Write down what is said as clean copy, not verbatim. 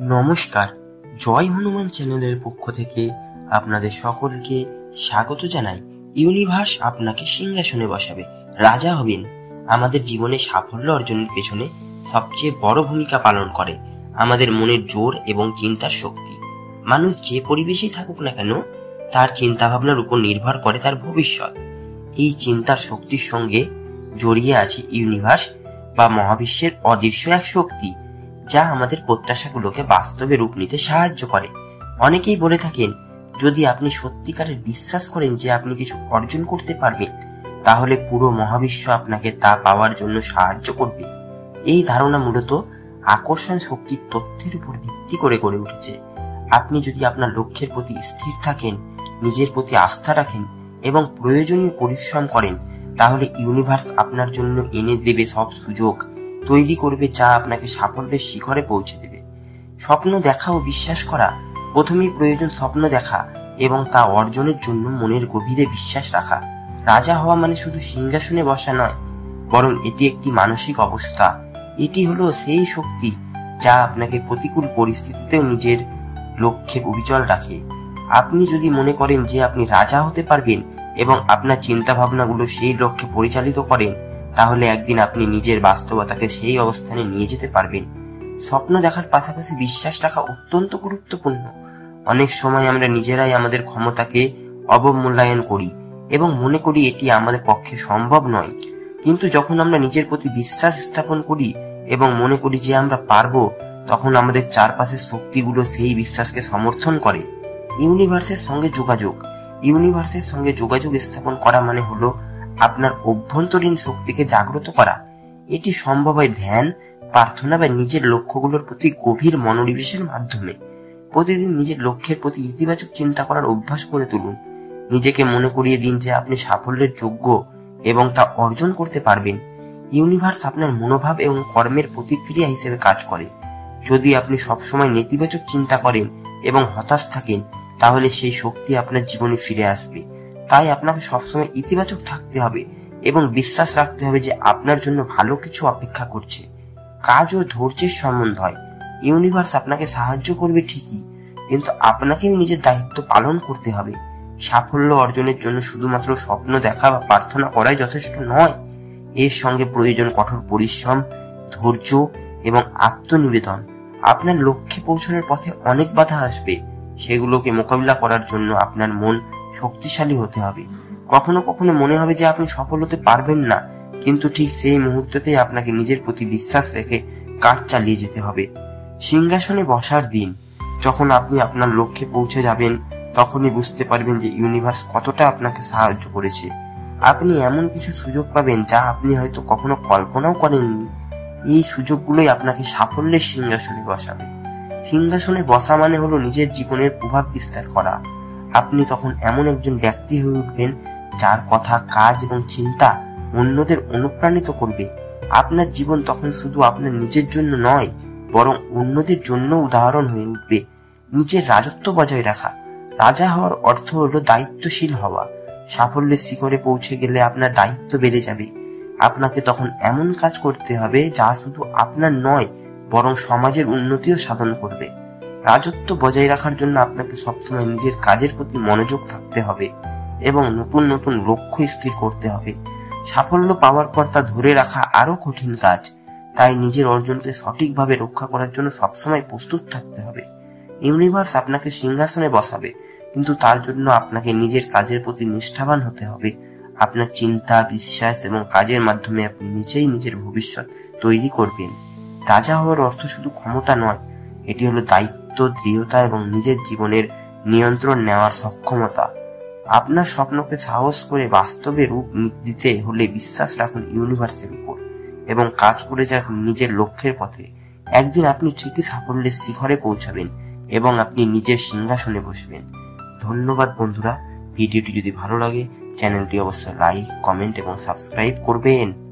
নমস্কার, জয় হনুমান চ্যানেলের পক্ষ থেকে আপনাদের সকলকে স্বাগত জানাই। ইউনিভার্স আপনাকে সিংহাসনে বসাবে, রাজা হবেন। আমাদের জীবনে সাফল্য অর্জনের পেছনে সবচেয়ে বড় ভূমিকা পালন করে আমাদের মনের জোর এবং চিন্তার শক্তি। মানুষ যে পরিবেশেই থাকুক না কেন, তার চিন্তা ভাবনার উপর নির্ভর করে তার ভবিষ্যৎ। এই চিন্তার শক্তির সঙ্গে জড়িয়ে আছে ইউনিভার্স বা মহাবিশ্বের অদৃশ্য এক শক্তি, যা আমাদের প্রত্যাশাগুলোকে বাস্তবে রূপ নিতে সাহায্য করে। অনেকেই বলে থাকেন, যদি আপনি সত্যিকারের বিশ্বাস করেন যে আপনি কিছু অর্জন করতে পারবেন, তাহলে পুরো মহাবিশ্ব আপনাকে তা পাওয়ার জন্য সাহায্য করবে। এই ধারণা মূলত আকর্ষণ শক্তির তথ্যের উপর ভিত্তি করে গড়ে উঠেছে। আপনি যদি আপনার লক্ষ্যের প্রতি স্থির থাকেন, নিজের প্রতি আস্থা রাখেন এবং প্রয়োজনীয় পরিশ্রম করেন, তাহলে ইউনিভার্স আপনার জন্য এনে দেবে সব সুযোগ তৈরি করবে, যা আপনাকে সাফল্যের শিখরে পৌঁছে দেবে। স্বপ্ন দেখা ও বিশ্বাস করা। প্রথমেই প্রয়োজন স্বপ্ন দেখা এবং তা অর্জনের জন্য মনের গভীরে বিশ্বাস রাখা। রাজা হওয়া মানে শুধু সিংহাসনে বসা নয়, বরং এটি একটি মানসিক অবস্থা। এটি হলো সেই শক্তি যা আপনাকে প্রতিকূল পরিস্থিতিতেও নিজের লক্ষ্যে অবিচল রাখে। আপনি যদি মনে করেন যে আপনি রাজা হতে পারবেন এবং আপনার চিন্তা ভাবনাগুলো সেই লক্ষ্যে পরিচালিত করেন, তাহলে একদিন আপনি নিজের বাস্তবতাকে সেই অবস্থানে নিয়ে যেতে পারবেন। স্বপ্ন দেখার পাশাপাশি বিশ্বাস রাখা অত্যন্ত গুরুত্বপূর্ণ। অনেক সময় আমরা নিজেরাই আমাদের ক্ষমতাকে অবমূল্যায়ন করি এবং মনে করি এটি আমাদের পক্ষে সম্ভব নয়। কিন্তু যখন আমরা নিজের প্রতি বিশ্বাস স্থাপন করি এবং মনে করি যে আমরা পারবো, তখন আমাদের চারপাশের শক্তিগুলো সেই বিশ্বাসকে সমর্থন করে। ইউনিভার্সের সঙ্গে যোগাযোগ। ইউনিভার্সের সঙ্গে যোগাযোগ স্থাপন করা মানে হলো আপনার অভ্যন্তরীণ শক্তিকে জাগ্রত করা। এটি সম্ভব হয় ধ্যান, প্রার্থনা বা নিজের লক্ষ্যগুলোর প্রতি গভীর মনোনিবেশের মাধ্যমে। প্রতিদিন নিজের লক্ষ্যের প্রতি ইতিবাচক চিন্তা করার অভ্যাস করে তুলুন। নিজেকে মনে করিয়ে দিন যে আপনি সাফল্যের যোগ্য এবং তা অর্জন করতে পারবেন। ইউনিভার্স আপনার মনোভাব এবং কর্মের প্রতিক্রিয়া হিসেবে কাজ করে। যদি আপনি সবসময় নেতিবাচক চিন্তা করেন এবং হতাশ থাকেন, তাহলে সেই শক্তি আপনার জীবনে ফিরে আসবে। তাই আপনাকে সবসময় ইতিবাচক থাকতে হবে এবং বিশ্বাস রাখতে হবে যে আপনার জন্য ভালো কিছু অপেক্ষা করছে। কাজ ও ধৈর্যের সম্বন্ধ হয়। ইউনিভার্স আপনাকে সাহায্য করবে ঠিকই, কিন্তু আপনাকেও নিজের দায়িত্ব পালন করতে হবে। সাফল্য অর্জনের জন্য শুধুমাত্র স্বপ্ন দেখা বা প্রার্থনা করাই যথেষ্ট নয়। এর সঙ্গে প্রয়োজন কঠোর পরিশ্রম, ধৈর্য এবং আত্মনিবেদন। আপনার লক্ষ্যে পৌঁছানোর পথে অনেক বাধা আসবে। সেগুলোকে মোকাবিলা করার জন্য আপনার মন শক্তিশালী হতে হবে। কখনো কখনো মনে হবে যে আপনি সফল হতে পারবেন না, কিন্তু ঠিক সেই মুহূর্ততেই আপনাকে নিজের প্রতি বিশ্বাস রেখে কাজ চালিয়ে যেতে হবে। সিংহাসনে বসার দিন। যখন আপনি আপনার লক্ষ্যে পৌঁছে যাবেন, তখনই বুঝতে পারবেন যে ইউনিভার্স কতটা আপনাকে সাহায্য করেছে। আপনি এমন কিছু সুযোগ পাবেন যা আপনি হয়তো কখনো কল্পনাও করেননি। এই সুযোগগুলোই আপনাকে সাফল্যের সিংহাসনে বসাবে। সিংহাসনে বসা মানে হলো নিজের জীবনের প্রভাব বিস্তার করা। আপনি তখন এমন একজন ব্যক্তি হয়ে উঠবেন যার কথা, কাজ এবং চিন্তা অন্যদের অনুপ্রাণিত করবে। আপনার জীবন তখন শুধু আপনার নিজের জন্য নয়, বরং অন্যদের জন্য উদাহরণ হয়ে উঠবে। নিজের রাজত্ব বজায় রাখা। রাজা হওয়ার অর্থ হলো দায়িত্বশীল হওয়া। সাফল্যের শিখরে পৌঁছে গেলে আপনার দায়িত্ব বেড়ে যাবে। আপনাকে তখন এমন কাজ করতে হবে যা শুধু আপনার নয়, বরং সমাজের উন্নতিও সাধন করবে। রাজত্ব বজায় রাখার জন্য আপনাকে সবসময় নিজের কাজের প্রতি মনোযোগ থাকতে হবে এবং নতুন নতুন লক্ষ্য স্থির করতে হবে। সাফল্য পাওয়ার পর তা ধরে রাখা আরো কঠিন কাজ। তাই নিজের অর্জনকে সঠিকভাবে রক্ষা করার জন্য সবসময় প্রস্তুত থাকতে হবে। ইউনিভার্স আপনাকে সিংহাসনে বসাবে, কিন্তু তার জন্য আপনাকে নিজের কাজের প্রতি নিষ্ঠাবান হতে হবে। আপনার চিন্তা, বিশ্বাস এবং কাজের মাধ্যমে আপনি নিজেই নিজের ভবিষ্যৎ তৈরি করবেন। রাজা হওয়ার অর্থ শুধু ক্ষমতা নয়, এটি হলো দায়িত্ব, দৃঢ়তা এবং নিজের জীবনের নিয়ন্ত্রণ নেওয়ার সক্ষমতা। আপনার স্বপ্নকে সাহস করে বাস্তবে রূপ দিতে হলে বিশ্বাস রাখুন ইউনিভার্সের উপর এবং কাজ করে যান নিজের লক্ষ্যের পথে। একদিন আপনি ঠিকই সাফল্যের শিখরে পৌঁছাবেন এবং আপনি নিজের সিংহাসনে বসবেন। ধন্যবাদ বন্ধুরা। ভিডিওটি যদি ভালো লাগে, চ্যানেলটি অবশ্যই লাইক, কমেন্ট এবং সাবস্ক্রাইব করবেন।